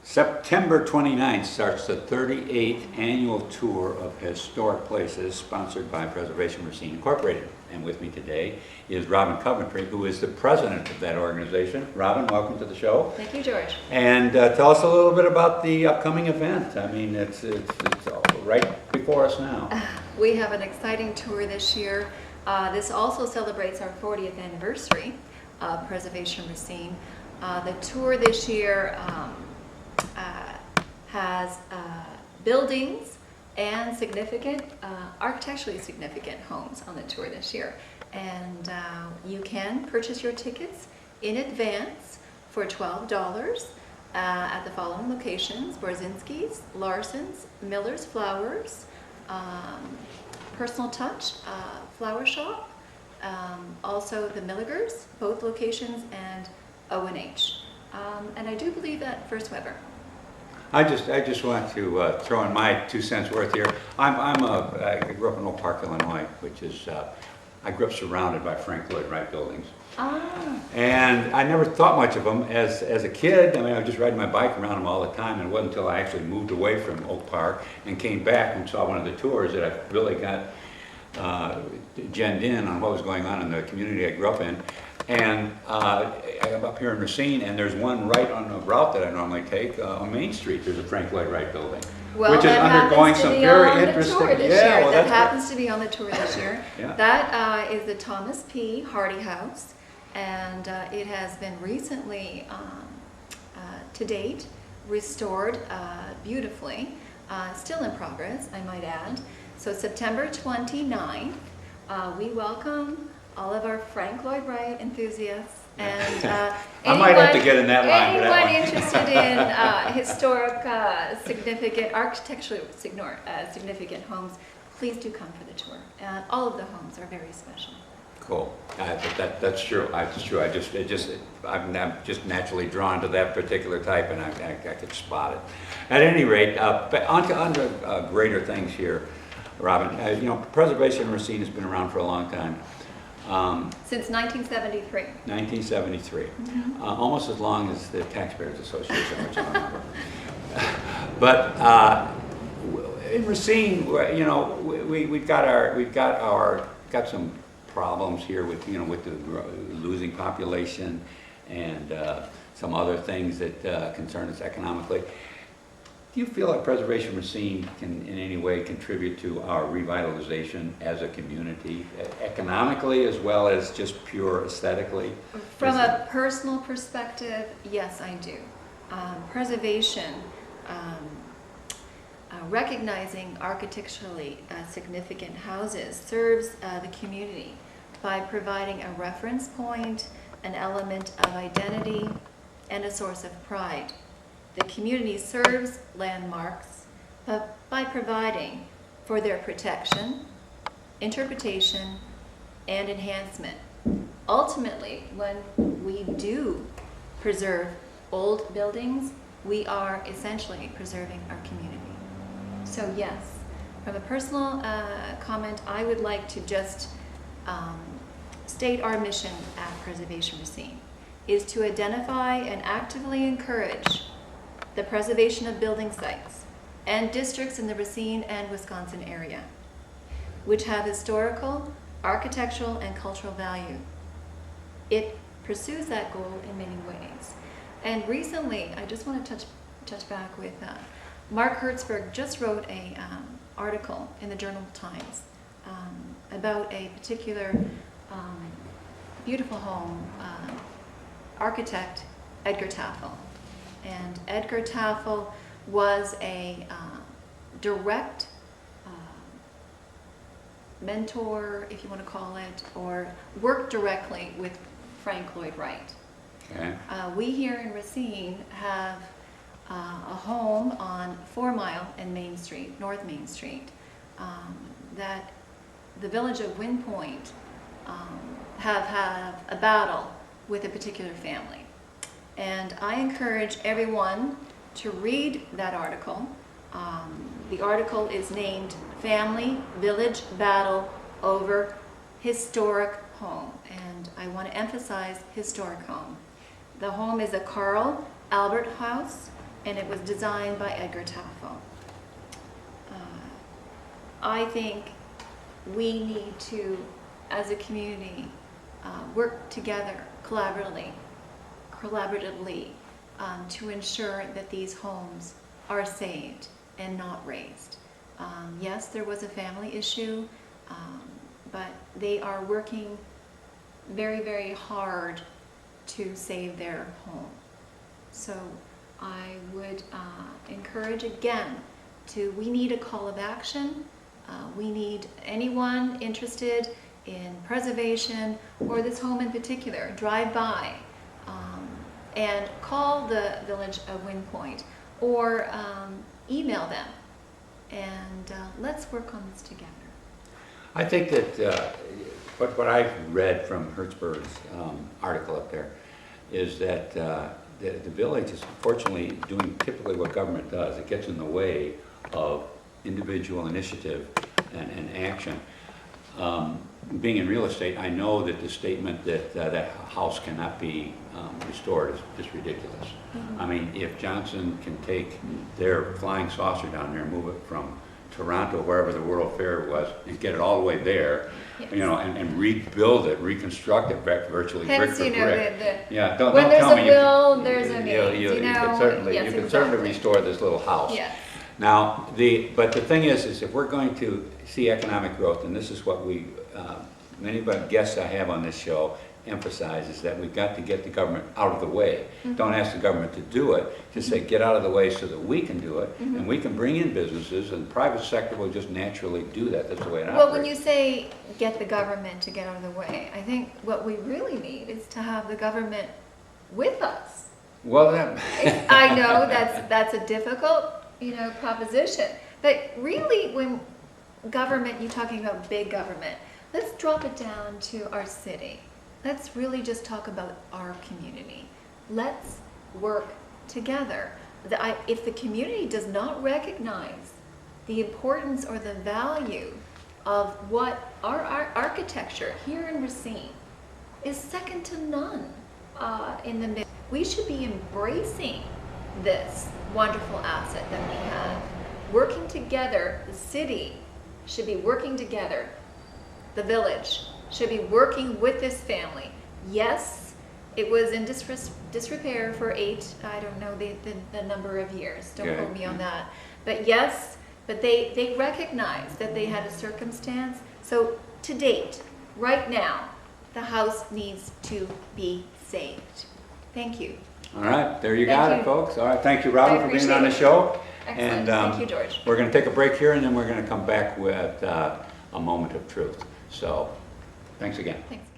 September 29th starts the 38th annual tour of historic places sponsored by Preservation Racine Incorporated. And with me today is Robin Coventry, who is the president of that organization. Robin, welcome to the show. Thank you, George. And tell us a little bit about the upcoming event. I mean, it's right before us now. We have an exciting tour this year. This also celebrates our 40th anniversary of Preservation Racine. The tour this year has buildings and significant, architecturally significant homes on the tour this year. And you can purchase your tickets in advance for $12 at the following locations: Borzinski's, Larson's, Miller's Flowers, Personal Touch Flower Shop, also the Milligers, both locations, and O&H. And I do believe that First Weber. I just want to throw in my 2 cents worth here. I grew up in Oak Park, Illinois, which is, I grew up surrounded by Frank Llyoyd Wright buildings. Ah. And I never thought much of them as a kid. I mean, I was just riding my bike around them all the time, and it wasn't until I actually moved away from Oak Park and came back and saw one of the tours that I really got genned in on what was going on in the community I grew up in. And I'm up here in Racine, and there's one right on the route that I normally take on Main Street. There's a Frank Llyoyd Wright building, Well, which is undergoing some very interesting. That happens to be on the tour this year. Yeah. That is the Thomas P. Hardy House, and it has been recently, to date, restored beautifully. Still in progress, I might add. So September 29th, we welcome all of our Frank Llyoyd Wright enthusiasts, and I might have to get in that line for that one. Anyone interested in historic, significant, architecturally significant homes, please do come for the tour. All of the homes are very special. Cool. That's true. It's true. I'm just naturally drawn to that particular type, and I could spot it. At any rate, on to greater things here, Robin. You know, Preservation Racine has been around for a long time. Since 1973. 1973. Mm-hmm. Almost as long as the Taxpayers Association, which I remember. But in Racine, you know, we've got some problems here with with the losing population and some other things that concern us economically. Do you feel like Preservation Racine can in any way contribute to our revitalization as a community, economically as well as just pure aesthetically? From a personal perspective, yes, I do. Preservation, recognizing architecturally significant houses serves the community by providing a reference point, an element of identity, and a source of pride. The community serves landmarks by providing for their protection, interpretation, and enhancement. Ultimately, when we do preserve old buildings, we are essentially preserving our community. So yes, from a personal comment, I would like to just state our mission at Preservation Racine is to identify and actively encourage the preservation of building sites and districts in the Racine and Wisconsin area, which have historical, architectural, and cultural value. It pursues that goal in many ways. And recently, I just want to touch back with Mark Hertzberg just wrote a article in the Journal Times about a particular beautiful home, architect Edgar Tafel. And Edgar Tafel was a direct mentor, if you want to call it, or worked directly with Frank Llyoyd Wright. Okay. We here in Racine have a home on 4 Mile and Main Street, North Main Street, that the village of Wind Point have a battle with a particular family. And I encourage everyone to read that article. The article is named Family Village Battle Over Historic Home. And I want to emphasize historic home. The home is a Carl Albert house and it was designed by Edgar Tafel. I think we need to, as a community, work together collaboratively to ensure that these homes are saved and not razed. Yes, there was a family issue, but they are working very, very hard to save their home. So I would encourage again we need a call of action. We need anyone interested in preservation or this home in particular, drive by and call the Village of Wind Point or email them, and let's work on this together. I think that what I've read from Hertzberg's article up there is that the village is unfortunately doing typically what government does. It gets in the way of individual initiative and action. Being in real estate, I know that the statement that that house cannot be restored is just ridiculous. I mean, if Johnson can take their flying saucer down there and move it from Toronto, wherever the World Fair was, and get it all the way there, yes, you know, and rebuild it, reconstruct it back virtually brick for brick. Yeah, don't when tell me there's a will, there's a means. You can certainly restore this little house. Yes. Now, but the thing is if we're going to see economic growth, and this is what many of the guests I have on this show emphasize, is that we've got to get the government out of the way. Don't ask the government to do it, just say get out of the way so that we can do it, and we can bring in businesses, and the private sector will just naturally do that. That's the way it operates. Well, when you say get the government to get out of the way, I think what we really need is to have the government with us. Well, I know that's a difficult, proposition, but really when government, you're talking about big government, let's drop it down to our city. Let's really just talk about our community. Let's work together. If the community does not recognize the importance or the value of what our architecture here in Racine is second to none in the mid, we should be embracing this wonderful asset that we have. Working together, the city should be working together. The village should be working with this family. Yes, it was in disrepair for I don't know the number of years. Don't quote me on that. But yes, but they recognized that they had a circumstance. So to date, right now, the house needs to be saved. Thank you. All right, there you got it, folks. All right, thank you, Robin, for being on the show. Excellent. And thank you, George. We're going to take a break here, and then we're going to come back with a moment of truth. So, thanks again. Thanks.